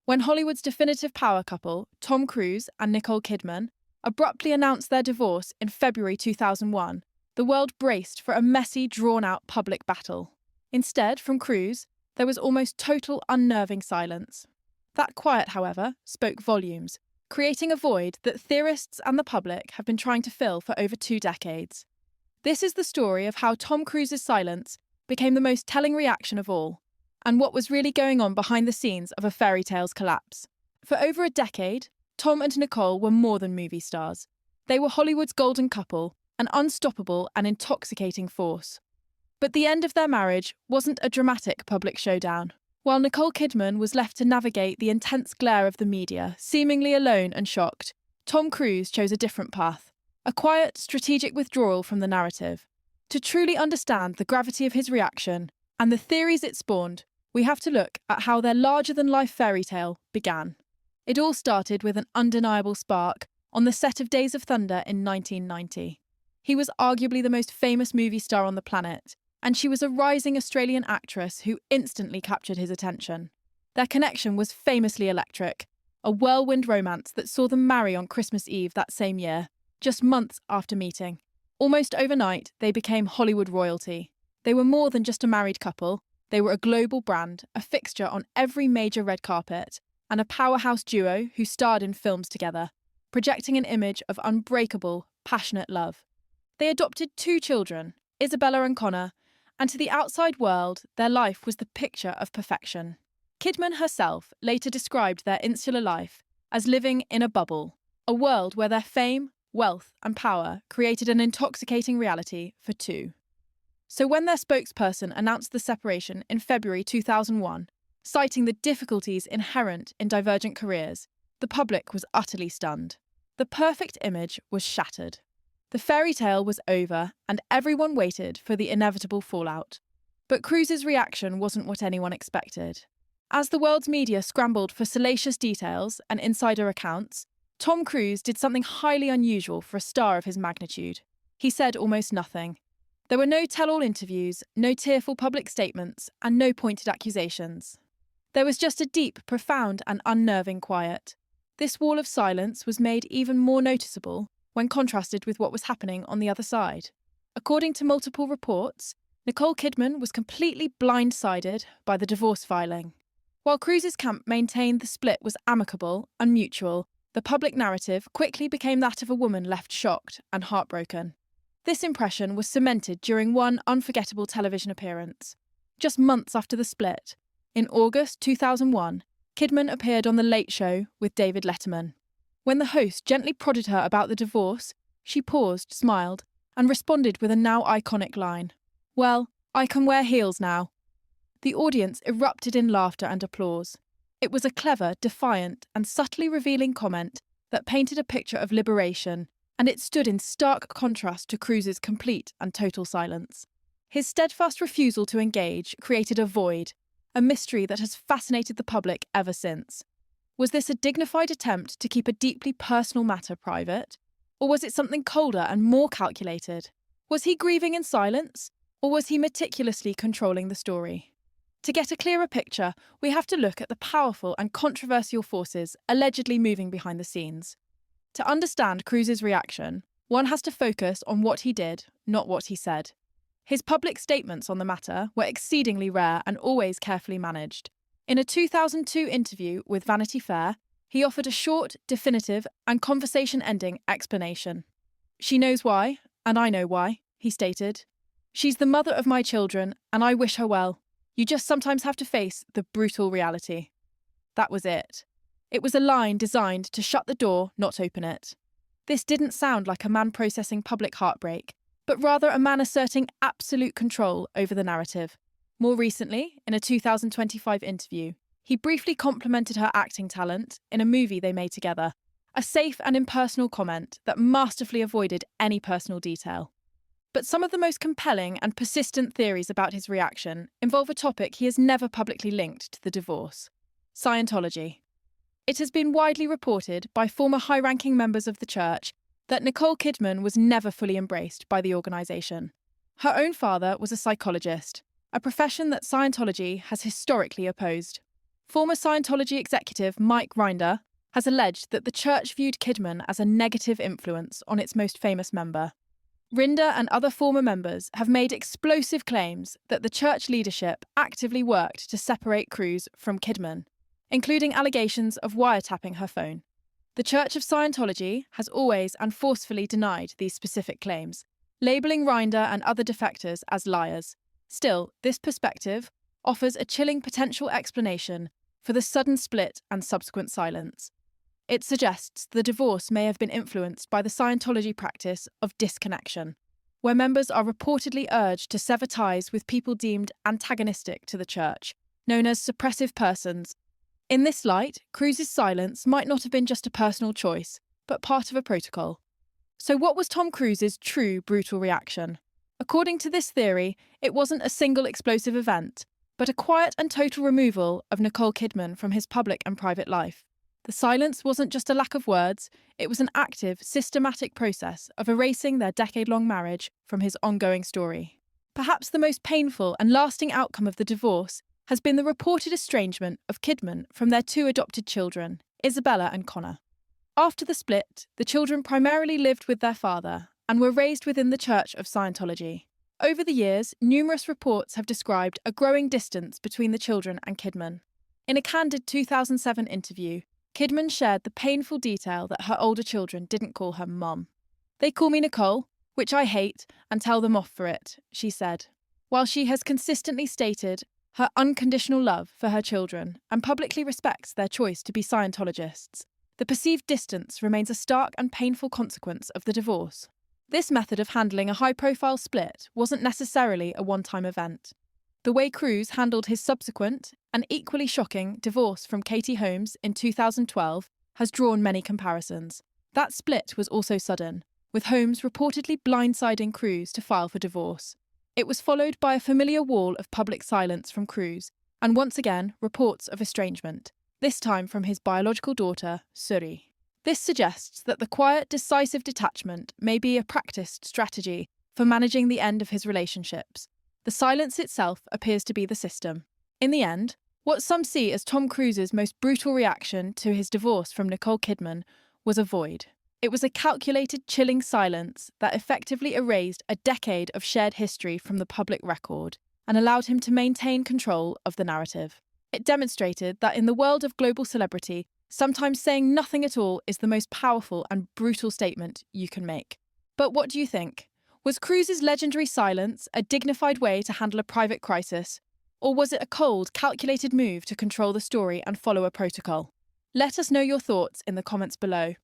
when Hollywood's definitive power couple, Tom Cruise and Nicole Kidman, abruptly announced their divorce in February 2001, the world braced for a messy, drawn-out public battle. Instead, from Cruise, there was almost total unnerving silence. That quiet, however, spoke volumes, creating a void that theorists and the public have been trying to fill for over 2 decades. This is the story of how Tom Cruise's silence became the most telling reaction of all, and what was really going on behind the scenes of a fairy tale's collapse. For over a decade, Tom and Nicole were more than movie stars. They were Hollywood's golden couple, an unstoppable and intoxicating force. But the end of their marriage wasn't a dramatic public showdown. While Nicole Kidman was left to navigate the intense glare of the media, seemingly alone and shocked, Tom Cruise chose a different path, a quiet, strategic withdrawal from the narrative. To truly understand the gravity of his reaction and the theories it spawned, we have to look at how their larger-than-life fairy tale began. It all started with an undeniable spark on the set of Days of Thunder in 1990. He was arguably the most famous movie star on the planet, and she was a rising Australian actress who instantly captured his attention. Their connection was famously electric, a whirlwind romance that saw them marry on Christmas Eve that same year, just months after meeting. Almost overnight, they became Hollywood royalty. They were more than just a married couple, they were a global brand, a fixture on every major red carpet, and a powerhouse duo who starred in films together, projecting an image of unbreakable, passionate love. They adopted 2 children, Isabella and Connor, and to the outside world, their life was the picture of perfection. Kidman herself later described their insular life as living in a bubble, a world where their fame, wealth, and power created an intoxicating reality for 2. So when their spokesperson announced the separation in February 2001, citing the difficulties inherent in divergent careers, the public was utterly stunned. The perfect image was shattered. The fairy tale was over, and everyone waited for the inevitable fallout. But Cruise's reaction wasn't what anyone expected. As the world's media scrambled for salacious details and insider accounts, Tom Cruise did something highly unusual for a star of his magnitude. He said almost nothing. There were no tell-all interviews, no tearful public statements, and no pointed accusations. There was just a deep, profound, and unnerving quiet. This wall of silence was made even more noticeable when contrasted with what was happening on the other side. According to multiple reports, Nicole Kidman was completely blindsided by the divorce filing. While Cruise's camp maintained the split was amicable and mutual, the public narrative quickly became that of a woman left shocked and heartbroken. This impression was cemented during one unforgettable television appearance. Just months after the split, in August 2001, Kidman appeared on The Late Show with David Letterman. When the host gently prodded her about the divorce, she paused, smiled, and responded with a now iconic line. "Well, I can wear heels now." The audience erupted in laughter and applause. It was a clever, defiant, and subtly revealing comment that painted a picture of liberation, and it stood in stark contrast to Cruise's complete and total silence. His steadfast refusal to engage created a void, a mystery that has fascinated the public ever since. Was this a dignified attempt to keep a deeply personal matter private? Or was it something colder and more calculated? Was he grieving in silence? Or was he meticulously controlling the story? To get a clearer picture, we have to look at the powerful and controversial forces allegedly moving behind the scenes. To understand Cruise's reaction, one has to focus on what he did, not what he said. His public statements on the matter were exceedingly rare and always carefully managed. In a 2002 interview with Vanity Fair, he offered a short, definitive, and conversation-ending explanation. "She knows why, and I know why," he stated. "She's the mother of my children, and I wish her well. You just sometimes have to face the brutal reality." That was it. It was a line designed to shut the door, not open it. This didn't sound like a man processing public heartbreak, but rather a man asserting absolute control over the narrative. More recently, in a 2025 interview, he briefly complimented her acting talent in a movie they made together, a safe and impersonal comment that masterfully avoided any personal detail. But some of the most compelling and persistent theories about his reaction involve a topic he has never publicly linked to the divorce: Scientology. It has been widely reported by former high-ranking members of the church that Nicole Kidman was never fully embraced by the organisation. Her own father was a psychologist, a profession that Scientology has historically opposed. Former Scientology executive Mike Rinder has alleged that the church viewed Kidman as a negative influence on its most famous member. Rinder and other former members have made explosive claims that the church leadership actively worked to separate Cruise from Kidman, including allegations of wiretapping her phone. The Church of Scientology has always and forcefully denied these specific claims, labelling Rinder and other defectors as liars. Still, this perspective offers a chilling potential explanation for the sudden split and subsequent silence. It suggests the divorce may have been influenced by the Scientology practice of disconnection, where members are reportedly urged to sever ties with people deemed antagonistic to the church, known as suppressive persons. In this light, Cruise's silence might not have been just a personal choice, but part of a protocol. So what was Tom Cruise's true brutal reaction? According to this theory, it wasn't a single explosive event, but a quiet and total removal of Nicole Kidman from his public and private life. The silence wasn't just a lack of words, it was an active, systematic process of erasing their decade-long marriage from his ongoing story. Perhaps the most painful and lasting outcome of the divorce has been the reported estrangement of Kidman from their two adopted children, Isabella and Connor. After the split, the children primarily lived with their father and were raised within the Church of Scientology. Over the years, numerous reports have described a growing distance between the children and Kidman. In a candid 2007 interview, Kidman shared the painful detail that her older children didn't call her mum. "They call me Nicole, which I hate, and tell them off for it," she said. While she has consistently stated her unconditional love for her children and publicly respects their choice to be Scientologists, the perceived distance remains a stark and painful consequence of the divorce. This method of handling a high-profile split wasn't necessarily a one-time event. The way Cruise handled his subsequent, and equally shocking, divorce from Katie Holmes in 2012 has drawn many comparisons. That split was also sudden, with Holmes reportedly blindsiding Cruise to file for divorce. It was followed by a familiar wall of public silence from Cruise, and once again, reports of estrangement, this time from his biological daughter, Suri. This suggests that the quiet, decisive detachment may be a practiced strategy for managing the end of his relationships. The silence itself appears to be the system. In the end, what some see as Tom Cruise's most brutal reaction to his divorce from Nicole Kidman was a void. It was a calculated, chilling silence that effectively erased a decade of shared history from the public record and allowed him to maintain control of the narrative. It demonstrated that in the world of global celebrity, sometimes saying nothing at all is the most powerful and brutal statement you can make. But what do you think? Was Cruise's legendary silence a dignified way to handle a private crisis? Or was it a cold, calculated move to control the story and follow a protocol? Let us know your thoughts in the comments below.